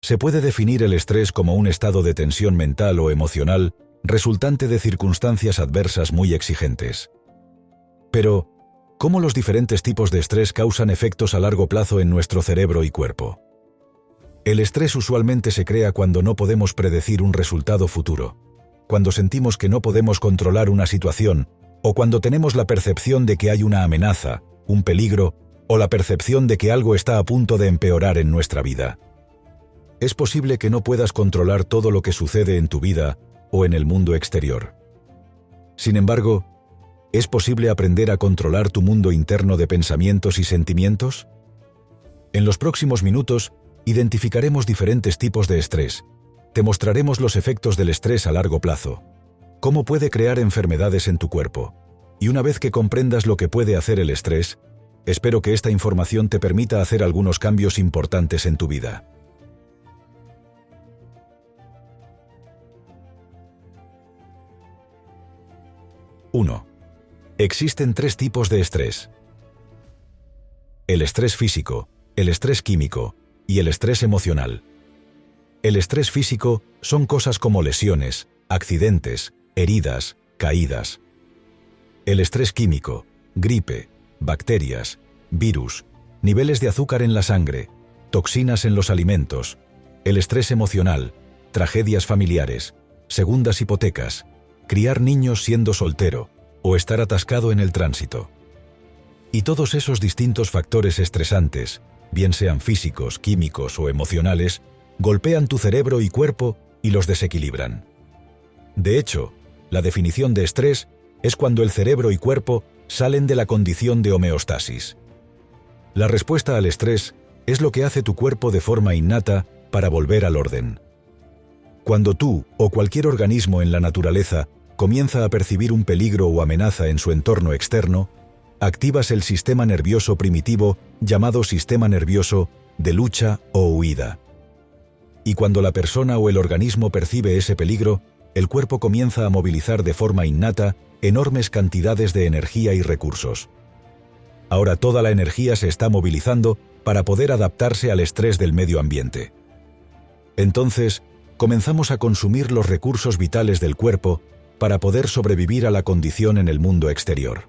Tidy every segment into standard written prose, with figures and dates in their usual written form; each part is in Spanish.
Se puede definir el estrés como un estado de tensión mental o emocional resultante de circunstancias adversas muy exigentes. Pero, ¿cómo los diferentes tipos de estrés causan efectos a largo plazo en nuestro cerebro y cuerpo? El estrés usualmente se crea cuando no podemos predecir un resultado futuro, cuando sentimos que no podemos controlar una situación, o cuando tenemos la percepción de que hay una amenaza, un peligro, o la percepción de que algo está a punto de empeorar en nuestra vida. Es posible que no puedas controlar todo lo que sucede en tu vida o en el mundo exterior. Sin embargo, ¿es posible aprender a controlar tu mundo interno de pensamientos y sentimientos? En los próximos minutos, identificaremos diferentes tipos de estrés. Te mostraremos los efectos del estrés a largo plazo, cómo puede crear enfermedades en tu cuerpo. Y una vez que comprendas lo que puede hacer el estrés, espero que esta información te permita hacer algunos cambios importantes en tu vida. 1. Existen 3 tipos de estrés: el estrés físico, el estrés químico y el estrés emocional. El estrés físico son cosas como lesiones, accidentes, heridas, caídas. El estrés químico, gripe, bacterias, virus, niveles de azúcar en la sangre, toxinas en los alimentos. El estrés emocional, tragedias familiares, segundas hipotecas, criar niños siendo soltero o estar atascado en el tránsito. Y todos esos distintos factores estresantes, bien sean físicos, químicos o emocionales, golpean tu cerebro y cuerpo y los desequilibran. De hecho, la definición de estrés es cuando el cerebro y cuerpo salen de la condición de homeostasis. La respuesta al estrés es lo que hace tu cuerpo de forma innata para volver al orden. Cuando tú o cualquier organismo en la naturaleza comienza a percibir un peligro o amenaza en su entorno externo, activas el sistema nervioso primitivo llamado sistema nervioso de lucha o huida. Y cuando la persona o el organismo percibe ese peligro, el cuerpo comienza a movilizar de forma innata enormes cantidades de energía y recursos. Ahora toda la energía se está movilizando para poder adaptarse al estrés del medio ambiente. Entonces, comenzamos a consumir los recursos vitales del cuerpo para poder sobrevivir a la condición en el mundo exterior.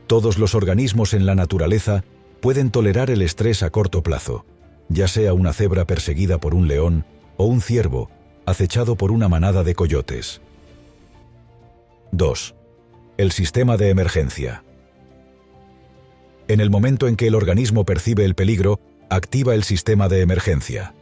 Todos los organismos en la naturaleza pueden tolerar el estrés a corto plazo, ya sea una cebra perseguida por un león o un ciervo acechado por una manada de coyotes. 2. El sistema de emergencia. En el momento en que el organismo percibe el peligro, activa el sistema de emergencia.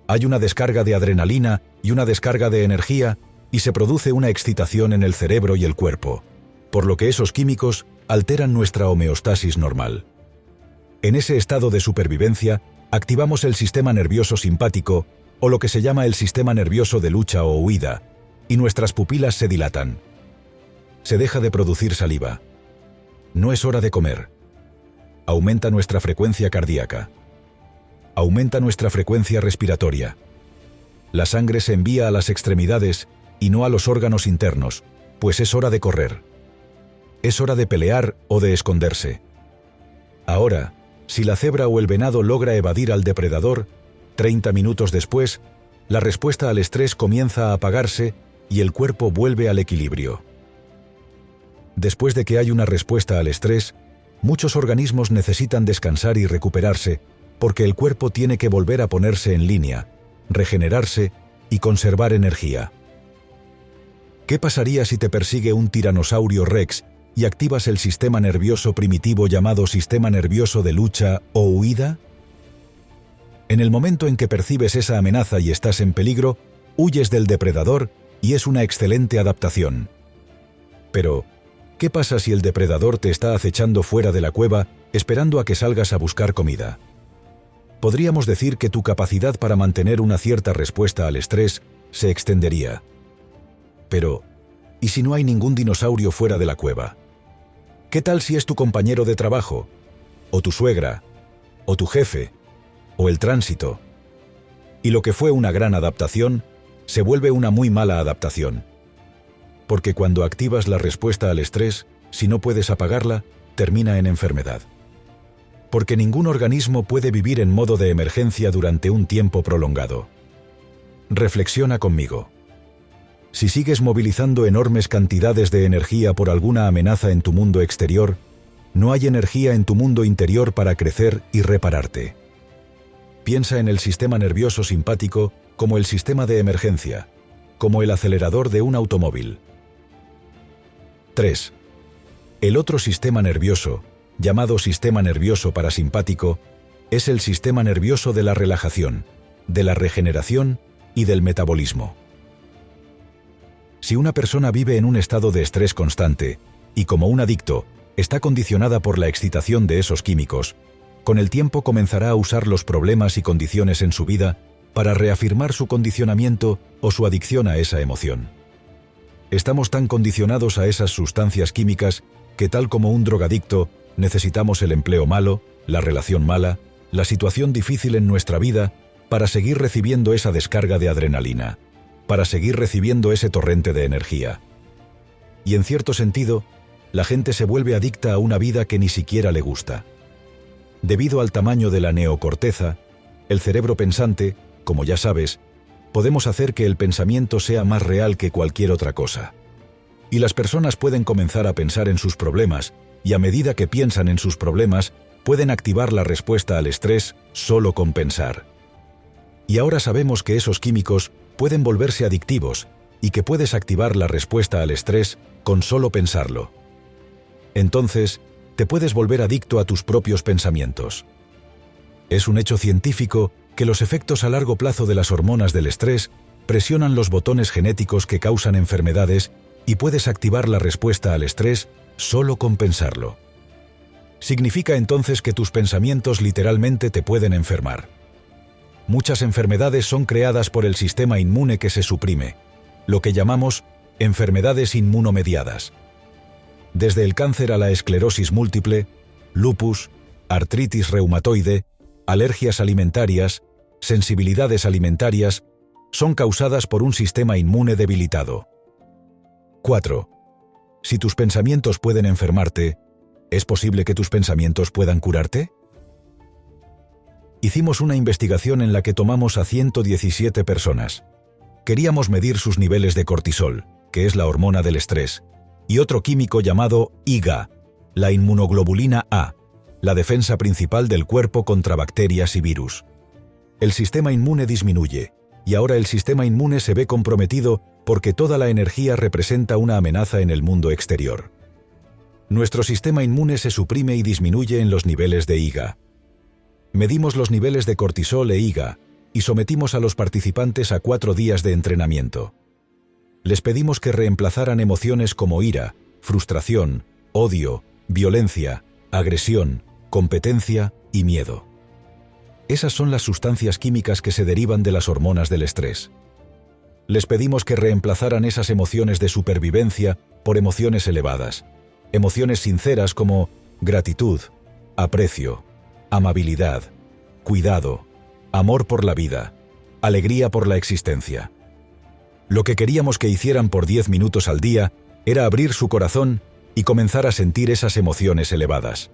Hay una descarga de adrenalina y una descarga de energía y se produce una excitación en el cerebro y el cuerpo, por lo que esos químicos alteran nuestra homeostasis normal. En ese estado de supervivencia, activamos el sistema nervioso simpático, o lo que se llama el sistema nervioso de lucha o huida, y nuestras pupilas se dilatan. Se deja de producir saliva. No es hora de comer. Aumenta nuestra frecuencia cardíaca. Aumenta nuestra frecuencia respiratoria. La sangre se envía a las extremidades y no a los órganos internos, pues es hora de correr. Es hora de pelear o de esconderse. Ahora, si la cebra o el venado logra evadir al depredador, 30 minutos después, la respuesta al estrés comienza a apagarse y el cuerpo vuelve al equilibrio. Después de que hay una respuesta al estrés, muchos organismos necesitan descansar y recuperarse porque el cuerpo tiene que volver a ponerse en línea, regenerarse y conservar energía. ¿Qué pasaría si te persigue un tiranosaurio rex y activas el sistema nervioso primitivo llamado sistema nervioso de lucha o huida? En el momento en que percibes esa amenaza y estás en peligro, huyes del depredador y es una excelente adaptación. Pero, ¿qué pasa si el depredador te está acechando fuera de la cueva esperando a que salgas a buscar comida? Podríamos decir que tu capacidad para mantener una cierta respuesta al estrés se extendería. Pero, ¿y si no hay ningún dinosaurio fuera de la cueva? ¿Qué tal si es tu compañero de trabajo, o tu suegra, o tu jefe, o el tránsito? Y lo que fue una gran adaptación, se vuelve una muy mala adaptación. Porque cuando activas la respuesta al estrés, si no puedes apagarla, termina en enfermedad. porque ningún organismo puede vivir en modo de emergencia durante un tiempo prolongado. Reflexiona conmigo. Si sigues movilizando enormes cantidades de energía por alguna amenaza en tu mundo exterior, no hay energía en tu mundo interior para crecer y repararte. Piensa en el sistema nervioso simpático como el sistema de emergencia, como el acelerador de un automóvil. 3. El otro sistema nervioso, llamado sistema nervioso parasimpático, es el sistema nervioso de la relajación, de la regeneración y del metabolismo. Si una persona vive en un estado de estrés constante, y como un adicto, está condicionada por la excitación de esos químicos, con el tiempo comenzará a usar los problemas y condiciones en su vida para reafirmar su condicionamiento o su adicción a esa emoción. Estamos tan condicionados a esas sustancias químicas que, tal como un drogadicto, necesitamos el empleo malo, la relación mala, la situación difícil en nuestra vida para seguir recibiendo esa descarga de adrenalina, para seguir recibiendo ese torrente de energía. Y en cierto sentido, la gente se vuelve adicta a una vida que ni siquiera le gusta. Debido al tamaño de la neocorteza, el cerebro pensante, como ya sabes, podemos hacer que el pensamiento sea más real que cualquier otra cosa. Y las personas pueden comenzar a pensar en sus problemas, y a medida que piensan en sus problemas, pueden activar la respuesta al estrés solo con pensar. Y ahora sabemos que esos químicos pueden volverse adictivos y que puedes activar la respuesta al estrés con solo pensarlo. Entonces, te puedes volver adicto a tus propios pensamientos. Es un hecho científico que los efectos a largo plazo de las hormonas del estrés presionan los botones genéticos que causan enfermedades y puedes activar la respuesta al estrés solo con pensarlo. Significa entonces que tus pensamientos literalmente te pueden enfermar. Muchas enfermedades son creadas por el sistema inmune que se suprime, lo que llamamos enfermedades inmunomediadas. Desde el cáncer a la esclerosis múltiple, lupus, artritis reumatoide, alergias alimentarias, sensibilidades alimentarias, son causadas por un sistema inmune debilitado. 4. Si tus pensamientos pueden enfermarte, ¿es posible que tus pensamientos puedan curarte? Hicimos una investigación en la que tomamos a 117 personas. Queríamos medir sus niveles de cortisol, que es la hormona del estrés, y otro químico llamado IgA, la inmunoglobulina A, la defensa principal del cuerpo contra bacterias y virus. El sistema inmune disminuye, y ahora el sistema inmune se ve comprometido porque toda la energía representa una amenaza en el mundo exterior. Nuestro sistema inmune se suprime y disminuye en los niveles de IgA. Medimos los niveles de cortisol e IgA y sometimos a los participantes a 4 días de entrenamiento. Les pedimos que reemplazaran emociones como ira, frustración, odio, violencia, agresión, competencia y miedo. Esas son las sustancias químicas que se derivan de las hormonas del estrés. Les pedimos que reemplazaran esas emociones de supervivencia por emociones elevadas, emociones sinceras como gratitud, aprecio, amabilidad, cuidado, amor por la vida, alegría por la existencia. Lo que queríamos que hicieran por 10 minutos al día era abrir su corazón y comenzar a sentir esas emociones elevadas.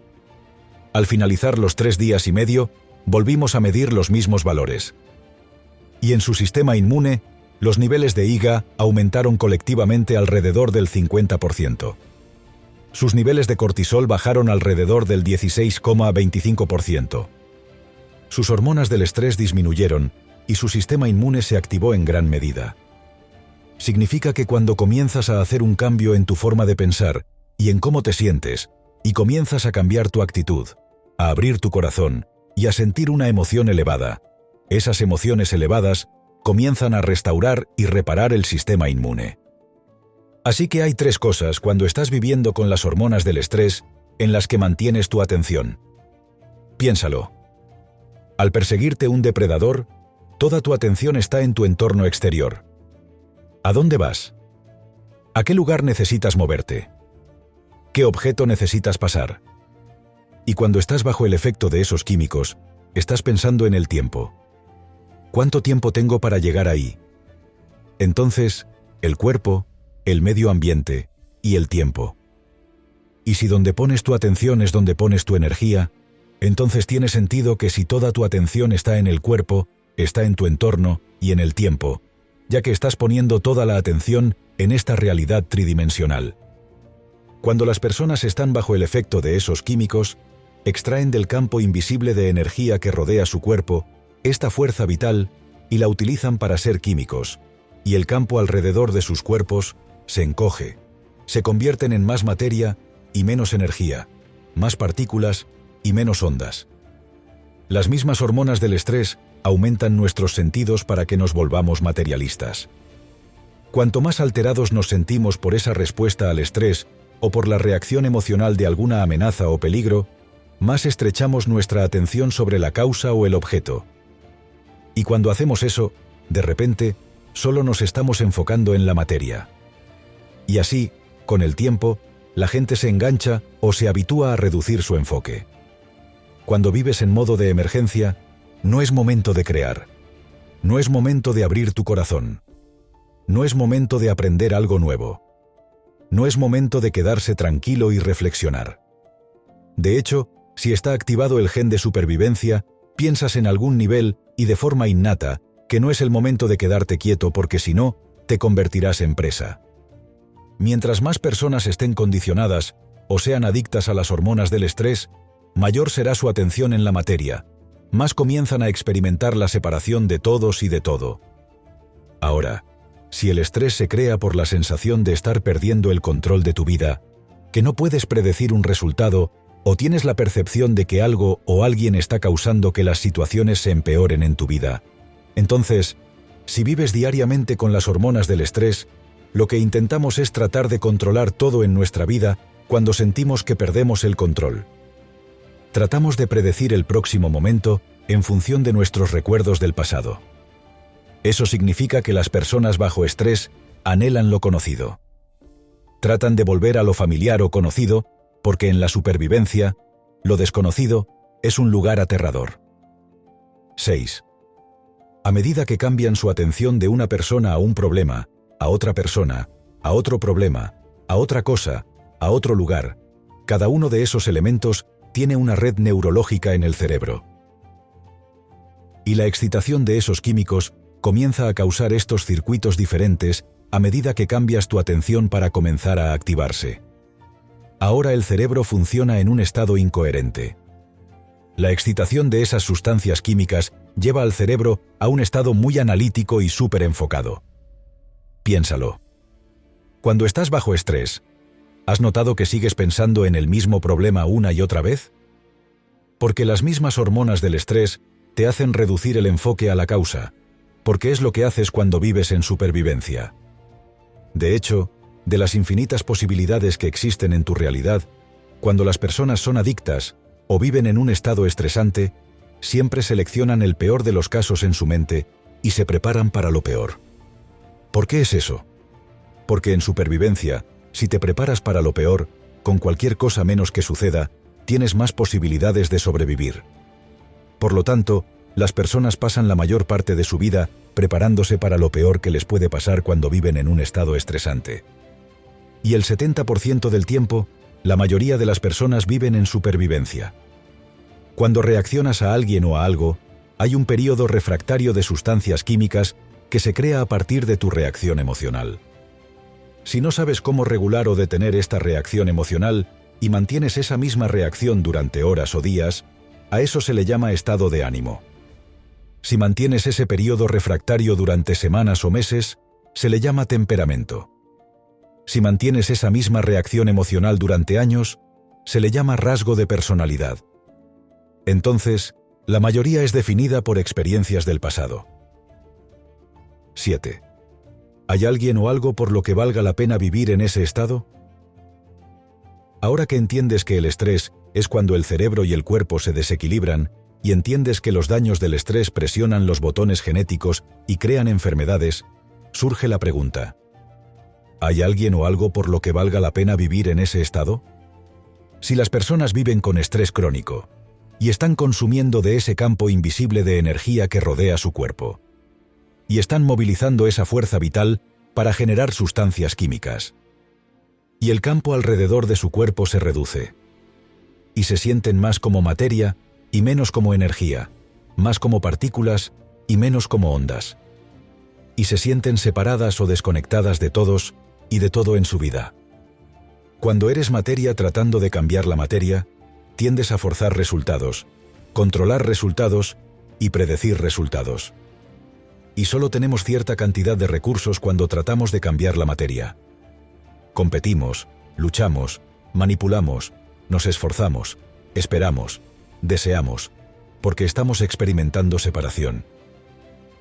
Al finalizar los 3 días y medio, volvimos a medir los mismos valores. Y en su sistema inmune, los niveles de IgA aumentaron colectivamente alrededor del 50%. Sus niveles de cortisol bajaron alrededor del 16,25%. Sus hormonas del estrés disminuyeron y su sistema inmune se activó en gran medida. Significa que cuando comienzas a hacer un cambio en tu forma de pensar y en cómo te sientes, y comienzas a cambiar tu actitud, a abrir tu corazón y a sentir una emoción elevada, esas emociones elevadas comienzan a restaurar y reparar el sistema inmune. Así que hay 3 cosas cuando estás viviendo con las hormonas del estrés en las que mantienes tu atención. Piénsalo. Al perseguirte un depredador, toda tu atención está en tu entorno exterior. ¿A dónde vas? ¿A qué lugar necesitas moverte? ¿Qué objeto necesitas pasar? Y cuando estás bajo el efecto de esos químicos, estás pensando en el tiempo. ¿Cuánto tiempo tengo para llegar ahí? Entonces, el cuerpo, el medio ambiente y el tiempo. Y si donde pones tu atención es donde pones tu energía, Entonces tiene sentido que si toda tu atención está en el cuerpo, está en tu entorno y en el tiempo, ya que estás poniendo toda la atención en esta realidad tridimensional. Cuando las personas están bajo el efecto de esos químicos, extraen del campo invisible de energía que rodea su cuerpo esta fuerza vital y la utilizan para ser químicos, y el campo alrededor de sus cuerpos se encoge, se convierten en más materia y menos energía, más partículas y menos ondas. Las mismas hormonas del estrés aumentan nuestros sentidos para que nos volvamos materialistas. Cuanto más alterados nos sentimos por esa respuesta al estrés o por la reacción emocional de alguna amenaza o peligro, más estrechamos nuestra atención sobre la causa o el objeto. Y cuando hacemos eso, de repente, solo nos estamos enfocando en la materia. Y así, con el tiempo, la gente se engancha o se habitúa a reducir su enfoque. Cuando vives en modo de emergencia, no es momento de crear. No es momento de abrir tu corazón. No es momento de aprender algo nuevo. No es momento de quedarse tranquilo y reflexionar. De hecho, si está activado el gen de supervivencia, piensas en algún nivel y de forma innata que no es el momento de quedarte quieto porque si no, te convertirás en presa. Mientras más personas estén condicionadas o sean adictas a las hormonas del estrés, mayor será su atención en la materia, más comienzan a experimentar la separación de todos y de todo. Ahora, si el estrés se crea por la sensación de estar perdiendo el control de tu vida, que no puedes predecir un resultado o tienes la percepción de que algo o alguien está causando que las situaciones se empeoren en tu vida, entonces, si vives diariamente con las hormonas del estrés, lo que intentamos es tratar de controlar todo en nuestra vida cuando sentimos que perdemos el control. Tratamos de predecir el próximo momento en función de nuestros recuerdos del pasado. Eso significa que las personas bajo estrés anhelan lo conocido. Tratan de volver a lo familiar o conocido porque en la supervivencia, lo desconocido es un lugar aterrador. 6. A medida que cambian su atención de una persona a un problema, a otra persona, a otro problema, a otra cosa, a otro lugar, cada uno de esos elementos tiene una red neurológica en el cerebro. Y la excitación de esos químicos comienza a causar estos circuitos diferentes a medida que cambias tu atención para comenzar a activarse. Ahora el cerebro funciona en un estado incoherente. La excitación de esas sustancias químicas lleva al cerebro a un estado muy analítico y súper enfocado. Piénsalo. Cuando estás bajo estrés, ¿has notado que sigues pensando en el mismo problema una y otra vez? Porque las mismas hormonas del estrés te hacen reducir el enfoque a la causa, porque es lo que haces cuando vives en supervivencia. De hecho, de las infinitas posibilidades que existen en tu realidad, cuando las personas son adictas o viven en un estado estresante, siempre seleccionan el peor de los casos en su mente y se preparan para lo peor. ¿Por qué es eso? Porque en supervivencia, si te preparas para lo peor, con cualquier cosa menos que suceda, tienes más posibilidades de sobrevivir. Por lo tanto, las personas pasan la mayor parte de su vida preparándose para lo peor que les puede pasar cuando viven en un estado estresante. Y el 70% del tiempo, la mayoría de las personas viven en supervivencia. Cuando reaccionas a alguien o a algo, hay un período refractario de sustancias químicas que se crea a partir de tu reacción emocional. Si no sabes cómo regular o detener esta reacción emocional y mantienes esa misma reacción durante horas o días, a eso se le llama estado de ánimo. Si mantienes ese período refractario durante semanas o meses, se le llama temperamento. Si mantienes esa misma reacción emocional durante años, se le llama rasgo de personalidad. Entonces, la mayoría es definida por experiencias del pasado. 7. ¿Hay alguien o algo por lo que valga la pena vivir en ese estado? Ahora que entiendes que el estrés es cuando el cerebro y el cuerpo se desequilibran, y entiendes que los daños del estrés presionan los botones genéticos y crean enfermedades, surge la pregunta: ¿hay alguien o algo por lo que valga la pena vivir en ese estado? Si las personas viven con estrés crónico y están consumiendo de ese campo invisible de energía que rodea su cuerpo, y están movilizando esa fuerza vital para generar sustancias químicas, y el campo alrededor de su cuerpo se reduce, y se sienten más como materia y menos como energía, más como partículas y menos como ondas. Y se sienten separadas o desconectadas de todos y de todo en su vida. Cuando eres materia tratando de cambiar la materia, tiendes a forzar resultados, controlar resultados y predecir resultados. Y solo tenemos cierta cantidad de recursos cuando tratamos de cambiar la materia. Competimos, luchamos, manipulamos, nos esforzamos, esperamos, deseamos, porque estamos experimentando separación.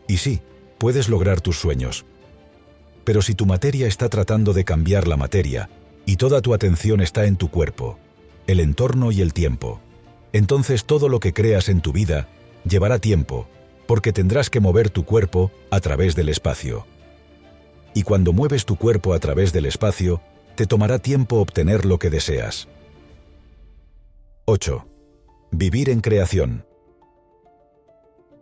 Y sí, puedes lograr tus sueños. Pero si tu materia está tratando de cambiar la materia, y toda tu atención está en tu cuerpo, el entorno y el tiempo, entonces todo lo que creas en tu vida llevará tiempo, porque tendrás que mover tu cuerpo a través del espacio. Y cuando mueves tu cuerpo a través del espacio, te tomará tiempo obtener lo que deseas. 8. Vivir en creación.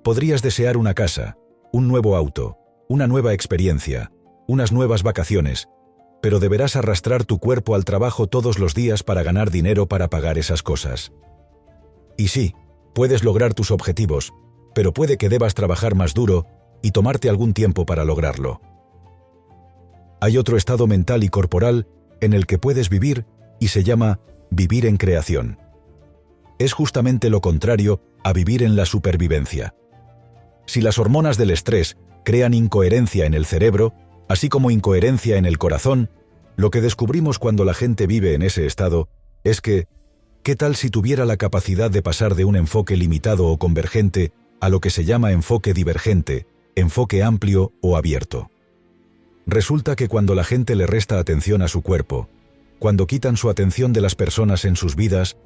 Podrías desear una casa, un nuevo auto, una nueva experiencia, unas nuevas vacaciones, pero deberás arrastrar tu cuerpo al trabajo todos los días para ganar dinero para pagar esas cosas. Y sí, puedes lograr tus objetivos, pero puede que debas trabajar más duro y tomarte algún tiempo para lograrlo. Hay otro estado mental y corporal en el que puedes vivir y se llama vivir en creación. Es justamente lo contrario a vivir en la supervivencia. Si las hormonas del estrés crean incoherencia en el cerebro, así como incoherencia en el corazón, lo que descubrimos cuando la gente vive en ese estado es que, ¿qué tal si tuviera la capacidad de pasar de un enfoque limitado o convergente a lo que se llama enfoque divergente, enfoque amplio o abierto? Resulta que cuando la gente le resta atención a su cuerpo, cuando quitan su atención de las personas en sus vidas,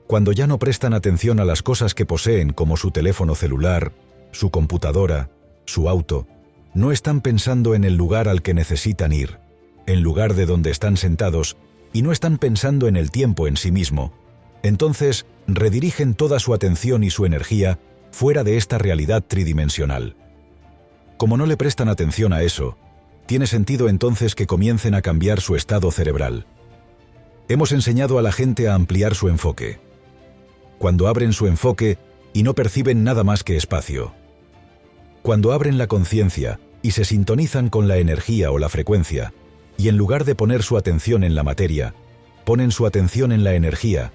cuando ya no prestan atención a las cosas que poseen como su teléfono celular, su computadora, su auto, no están pensando en el lugar al que necesitan ir, en lugar de donde están sentados, y no están pensando en el tiempo en sí mismo, entonces redirigen toda su atención y su energía fuera de esta realidad tridimensional. Como no le prestan atención a eso, tiene sentido entonces que comiencen a cambiar su estado cerebral. Hemos enseñado a la gente a ampliar su enfoque. Cuando abren su enfoque y no perciben nada más que espacio. Cuando abren la conciencia y se sintonizan con la energía o la frecuencia, y en lugar de poner su atención en la materia, ponen su atención en la energía,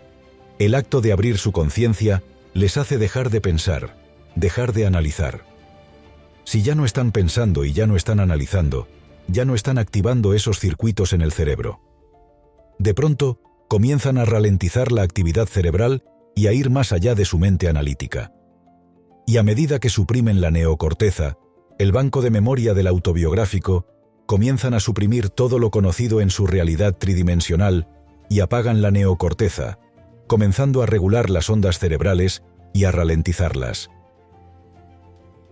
el acto de abrir su conciencia les hace dejar de pensar, dejar de analizar. Si ya no están pensando y ya no están analizando, ya no están activando esos circuitos en el cerebro. De pronto, comienzan a ralentizar la actividad cerebral y a ir más allá de su mente analítica. Y a medida que suprimen la neocorteza, el banco de memoria del autobiográfico, comienzan a suprimir todo lo conocido en su realidad tridimensional y apagan la neocorteza, comenzando a regular las ondas cerebrales y a ralentizarlas.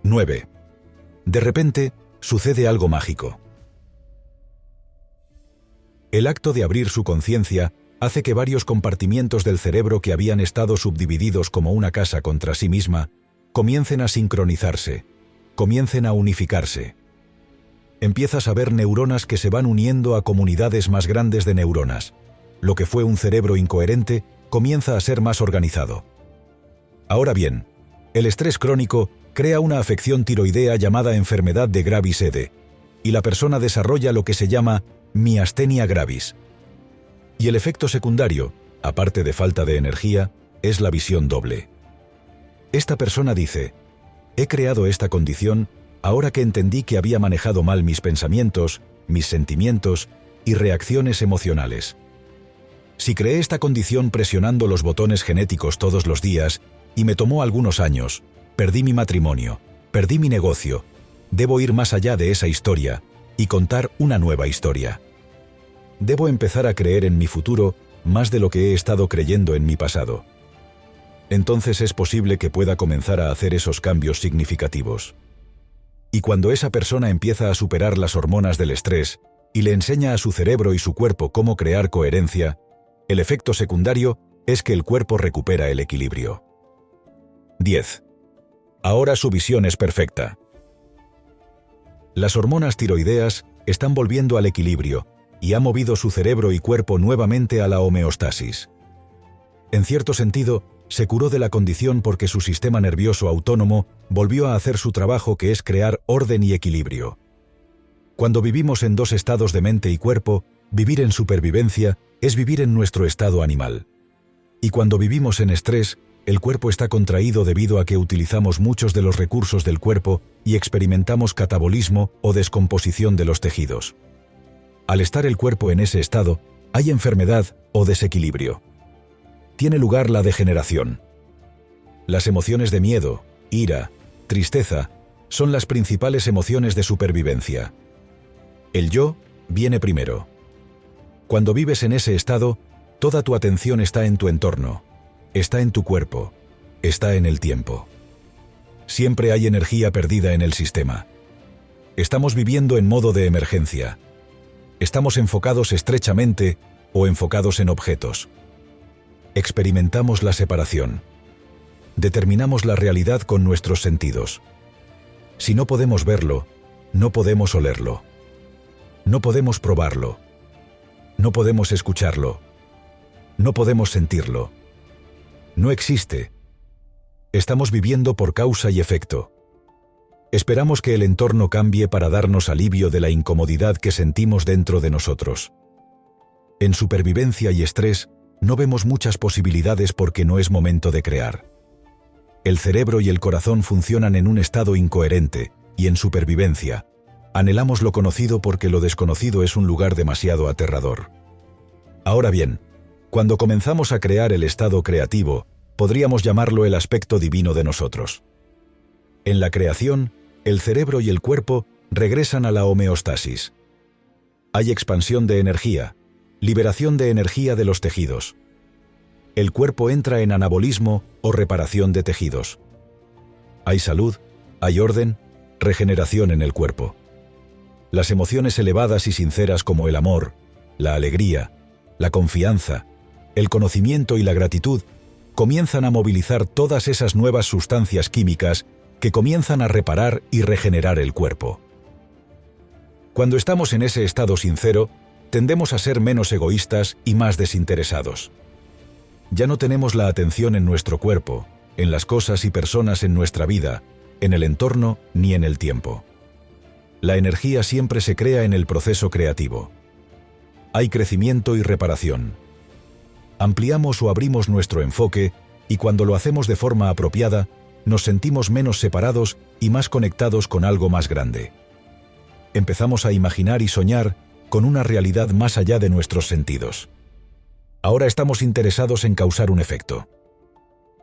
9. De repente, sucede algo mágico. El acto de abrir su conciencia hace que varios compartimientos del cerebro que habían estado subdivididos como una casa contra sí misma, comiencen a sincronizarse, comiencen a unificarse. Empiezas a ver neuronas que se van uniendo a comunidades más grandes de neuronas. Lo que fue un cerebro incoherente comienza a ser más organizado. Ahora bien, el estrés crónico crea una afección tiroidea llamada enfermedad de Gravis-Sede, y la persona desarrolla lo que se llama miastenia gravis. Y el efecto secundario, aparte de falta de energía, es la visión doble. Esta persona dice: he creado esta condición ahora que entendí que había manejado mal mis pensamientos, mis sentimientos y reacciones emocionales. Si creé esta condición presionando los botones genéticos todos los días y me tomó algunos años, perdí mi matrimonio, perdí mi negocio, debo ir más allá de esa historia y contar una nueva historia. Debo empezar a creer en mi futuro más de lo que he estado creyendo en mi pasado. Entonces es posible que pueda comenzar a hacer esos cambios significativos. Y cuando esa persona empieza a superar las hormonas del estrés y le enseña a su cerebro y su cuerpo cómo crear coherencia, el efecto secundario es que el cuerpo recupera el equilibrio. 10. Ahora su visión es perfecta. Las hormonas tiroideas están volviendo al equilibrio y ha movido su cerebro y cuerpo nuevamente a la homeostasis. En cierto sentido, se curó de la condición porque su sistema nervioso autónomo volvió a hacer su trabajo, que es crear orden y equilibrio. Cuando vivimos en dos estados de mente y cuerpo, vivir en supervivencia es vivir en nuestro estado animal. Y cuando vivimos en estrés, el cuerpo está contraído debido a que utilizamos muchos de los recursos del cuerpo y experimentamos catabolismo o descomposición de los tejidos. Al estar el cuerpo en ese estado, hay enfermedad o desequilibrio. Tiene lugar la degeneración. Las emociones de miedo, ira, tristeza, son las principales emociones de supervivencia. El yo viene primero. Cuando vives en ese estado, toda tu atención está en tu entorno, está en tu cuerpo, está en el tiempo. Siempre hay energía perdida en el sistema. Estamos viviendo en modo de emergencia. Estamos enfocados estrechamente o enfocados en objetos. Experimentamos la separación. Determinamos la realidad con nuestros sentidos. Si no podemos verlo, no podemos olerlo. No podemos probarlo. No podemos escucharlo. No podemos sentirlo. No existe. Estamos viviendo por causa y efecto. Esperamos que el entorno cambie para darnos alivio de la incomodidad que sentimos dentro de nosotros. En supervivencia y estrés, no vemos muchas posibilidades porque no es momento de crear. El cerebro y el corazón funcionan en un estado incoherente, y en supervivencia, anhelamos lo conocido porque lo desconocido es un lugar demasiado aterrador. Ahora bien, cuando comenzamos a crear el estado creativo, podríamos llamarlo el aspecto divino de nosotros. En la creación, el cerebro y el cuerpo regresan a la homeostasis. Hay expansión de energía, liberación de energía de los tejidos. El cuerpo entra en anabolismo o reparación de tejidos. Hay salud, hay orden, regeneración en el cuerpo. Las emociones elevadas y sinceras como el amor, la alegría, la confianza, el conocimiento y la gratitud comienzan a movilizar todas esas nuevas sustancias químicas que comienzan a reparar y regenerar el cuerpo. Cuando estamos en ese estado sincero, tendemos a ser menos egoístas y más desinteresados. Ya no tenemos la atención en nuestro cuerpo, en las cosas y personas en nuestra vida, en el entorno ni en el tiempo. La energía siempre se crea en el proceso creativo. Hay crecimiento y reparación. Ampliamos o abrimos nuestro enfoque y cuando lo hacemos de forma apropiada, nos sentimos menos separados y más conectados con algo más grande. Empezamos a imaginar y soñar con una realidad más allá de nuestros sentidos. Ahora estamos interesados en causar un efecto.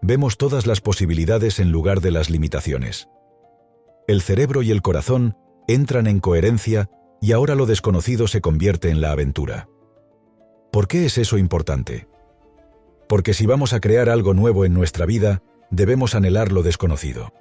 Vemos todas las posibilidades en lugar de las limitaciones. El cerebro y el corazón entran en coherencia y ahora lo desconocido se convierte en la aventura. ¿Por qué es eso importante? Porque si vamos a crear algo nuevo en nuestra vida, debemos anhelar lo desconocido.